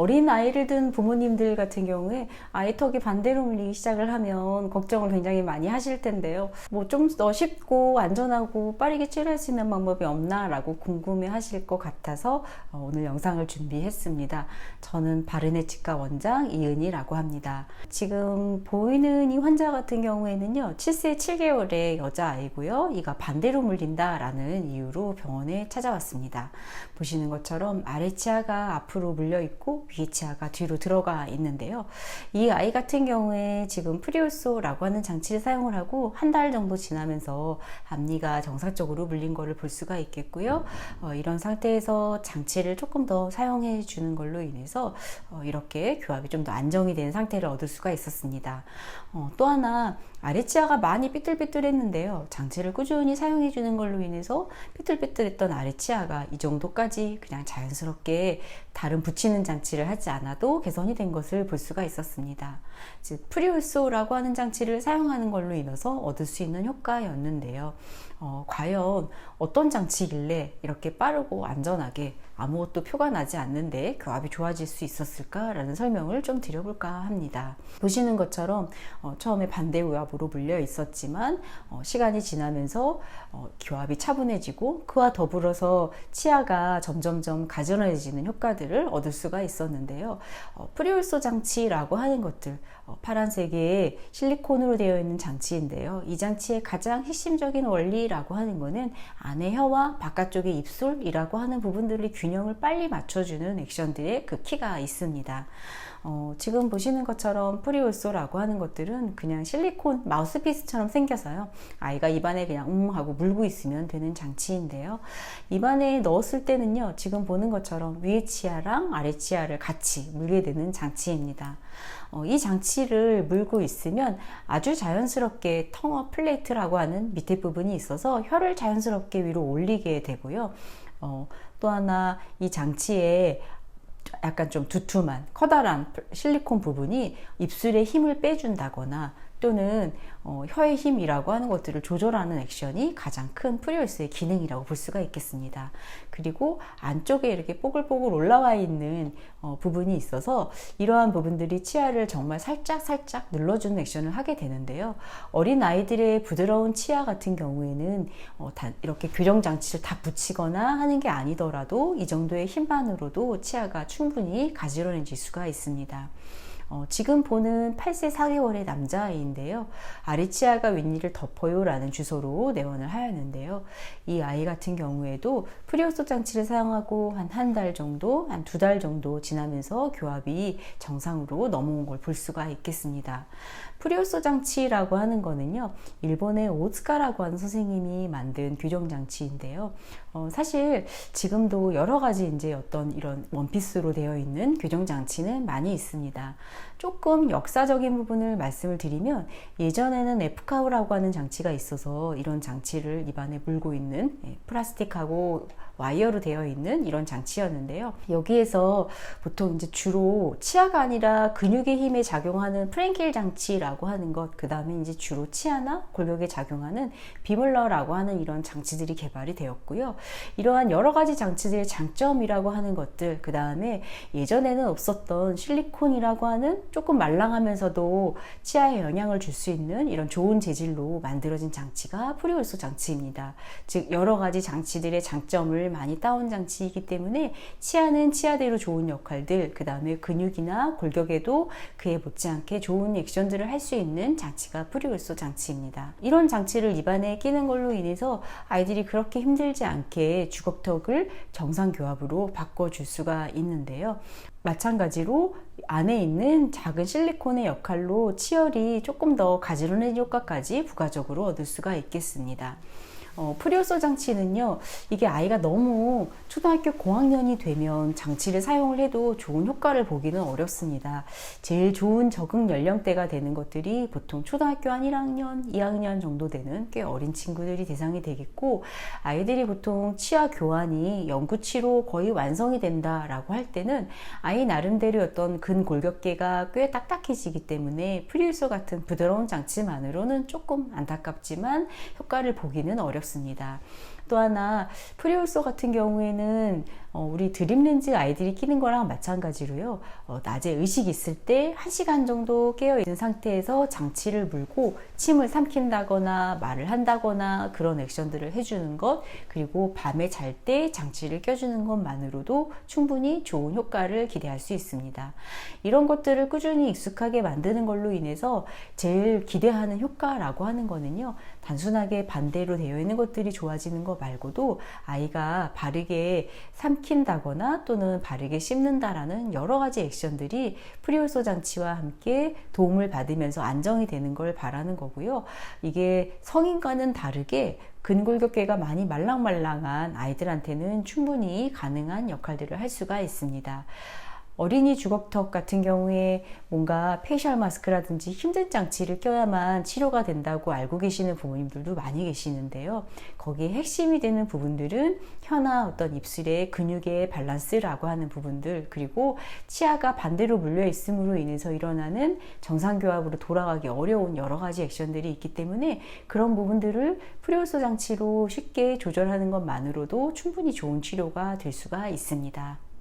어린 아이를 둔 부모님들 같은 경우에 아이 턱이 반대로 물리기 시작을 하면 걱정을 굉장히 많이 하실 텐데요. 뭐 좀 더 쉽고 안전하고 빠르게 치료할 수 있는 방법이 없나 라고 궁금해 하실 것 같아서 오늘 영상을 준비했습니다. 저는 바르네 치과 원장 이은희라고 합니다. 지금 보이는 이 환자 같은 경우에는요, 7세 7개월의 여자아이고요, 이가 반대로 물린다 라는 이유로 병원에 찾아왔습니다. 보시는 것처럼 아래 치아가 앞으로 물려 있고 위에 치아가 뒤로 들어가 있는데요. 이 아이 같은 경우에 지금 프리올소라고 하는 장치를 사용을 하고 한 달 정도 지나면서 앞니가 정상적으로 물린 거를 볼 수가 있겠고요. 이런 상태에서 장치를 조금 더 사용해 주는 걸로 인해서 이렇게 교합이 좀 더 안정이 된 상태를 얻을 수가 있었습니다. 또 하나, 아래치아가 많이 삐뚤삐뚤했는데요, 장치를 꾸준히 사용해 주는 걸로 인해서 삐뚤삐뚤했던 아래치아가 이 정도까지 그냥 자연스럽게 다른 붙이는 장치를 하지 않아도 개선이 된 것을 볼 수가 있었습니다. 즉 프리올소라고 하는 장치를 사용하는 걸로 인해서 얻을 수 있는 효과였는데요. 과연 어떤 장치길래 이렇게 빠르고 안전하게 아무것도 표가 나지 않는데 교합이 좋아질 수 있었을까라는 설명을 좀 드려볼까 합니다. 보시는 것처럼 처음에 반대 교합으로 물려 있었지만 시간이 지나면서 교합이 차분해지고 그와 더불어서 치아가 점점점 가지런해지는 효과들을 얻을 수가 있었는데요. 프리올소 장치라고 하는 것들, 파란색의 실리콘으로 되어 있는 장치인데요. 이 장치의 가장 핵심적인 원리라고 하는 것은 안의 혀와 바깥쪽의 입술이라고 하는 부분들의 균형을 빨리 맞춰주는 액션들의 그 키가 있습니다. 지금 보시는 것처럼 프리올소라고 하는 것들은 그냥 실리콘 마우스피스처럼 생겨서요, 아이가 입안에 그냥 하고 물고 있으면 되는 장치인데요. 입안에 넣었을 때는요, 지금 보는 것처럼 위에 치아랑 아래 치아를 같이 물게 되는 장치입니다. 이 장치를 물고 있으면 아주 자연스럽게 텅어 플레이트라고 하는 밑에 부분이 있어서 혀를 자연스럽게 위로 올리게 되고요. 또 하나, 이 장치에 약간 좀 두툼한 커다란 실리콘 부분이 입술에 힘을 빼준다거나 또는 혀의 힘이라고 하는 것들을 조절하는 액션이 가장 큰 프리올소의 기능이라고 볼 수가 있겠습니다. 그리고 안쪽에 이렇게 뽀글뽀글 올라와 있는 부분이 있어서 이러한 부분들이 치아를 정말 살짝 눌러주는 액션을 하게 되는데요. 어린 아이들의 부드러운 치아 같은 경우에는 이렇게 교정 장치를 다 붙이거나 하는 게 아니더라도 이 정도의 힘만으로도 치아가 충분히 가지런해질 수가 있습니다. 지금 보는 8세 4개월의 남자아이인데요. 아래치아가 윗니를 덮어요 라는 주소로 내원을 하였는데요. 이 아이 같은 경우에도 프리올소 장치를 사용하고 한 달 정도, 한 2달 정도 지나면서 교합이 정상으로 넘어온 걸 볼 수가 있겠습니다. 프리올소 장치라고 하는 거는요, 일본의 오츠카라고 하는 선생님이 만든 교정 장치인데요. 사실 지금도 여러 가지 이제 어떤 이런 원피스로 되어 있는 교정 장치는 많이 있습니다. 조금 역사적인 부분을 말씀을 드리면, 예전에는 에프카우라고 하는 장치가 있어서 이런 장치를 입안에 물고 있는 플라스틱하고 와이어로 되어 있는 이런 장치였는데요. 여기에서 보통 이제 주로 치아가 아니라 근육의 힘에 작용하는 프랭킬 장치라고 하는 것, 그 다음에 이제 주로 치아나 골격에 작용하는 비몰러라고 하는 이런 장치들이 개발이 되었고요. 이러한 여러 가지 장치들의 장점이라고 하는 것들, 그 다음에 예전에는 없었던 실리콘이라고 하는 조금 말랑하면서도 치아에 영향을 줄 수 있는 이런 좋은 재질로 만들어진 장치가 프리올소 장치입니다. 즉 여러 가지 장치들의 장점을 많이 따온 장치이기 때문에 치아는 치아대로 좋은 역할들, 그 다음에 근육이나 골격에도 그에 못지않게 좋은 액션들을 할 수 있는 장치가 프리올소 장치입니다. 이런 장치를 입안에 끼는 걸로 인해서 아이들이 그렇게 힘들지 않게 주걱턱을 정상 교합으로 바꿔줄 수가 있는데요. 마찬가지로 안에 있는 작은 실리콘의 역할로 치열이 조금 더 가지런해진 효과까지 부가적으로 얻을 수가 있겠습니다. 프리올소 장치는요, 이게 아이가 너무 초등학교 고학년이 되면 장치를 사용을 해도 좋은 효과를 보기는 어렵습니다. 제일 좋은 적응 연령대가 되는 것들이 보통 초등학교 한 1학년, 2학년 정도 되는 꽤 어린 친구들이 대상이 되겠고, 아이들이 보통 치아 교환이 영구치로 거의 완성이 된다라고 할 때는 아이 나름대로 어떤 근골격계가 꽤 딱딱해지기 때문에 프리올소 같은 부드러운 장치만으로는 조금 안타깝지만 효과를 보기는 어렵습니다. 또 하나, 프리올소 같은 경우에는 우리 드림렌즈 아이들이 끼는 거랑 마찬가지로요. 낮에 의식이 있을 때 1시간 정도 깨어있는 상태에서 장치를 물고 침을 삼킨다거나 말을 한다거나 그런 액션들을 해주는 것, 그리고 밤에 잘 때 장치를 껴주는 것만으로도 충분히 좋은 효과를 기대할 수 있습니다. 이런 것들을 꾸준히 익숙하게 만드는 걸로 인해서 제일 기대하는 효과라고 하는 거는요, 단순하게 반대로 되어 있는 것들이 좋아지는 것 말고도 아이가 바르게 삼킨다거나 또는 바르게 씹는다라는 여러 가지 액션들이 프리홀소 장치와 함께 도움을 받으면서 안정이 되는 걸 바라는 거고요. 이게 성인과는 다르게 근골격계가 많이 말랑말랑한 아이들한테는 충분히 가능한 역할들을 할 수가 있습니다. 어린이 주걱턱 같은 경우에 뭔가 페이셜 마스크라든지 힘든 장치를 껴야만 치료가 된다고 알고 계시는 부모님들도 많이 계시는데요. 거기에 핵심이 되는 부분들은 혀나 어떤 입술의 근육의 밸런스라고 하는 부분들, 그리고 치아가 반대로 물려 있음으로 인해서 일어나는 정상교합으로 돌아가기 어려운 여러 가지 액션들이 있기 때문에 그런 부분들을 프리홀소 장치로 쉽게 조절하는 것만으로도 충분히 좋은 치료가 될 수가 있습니다.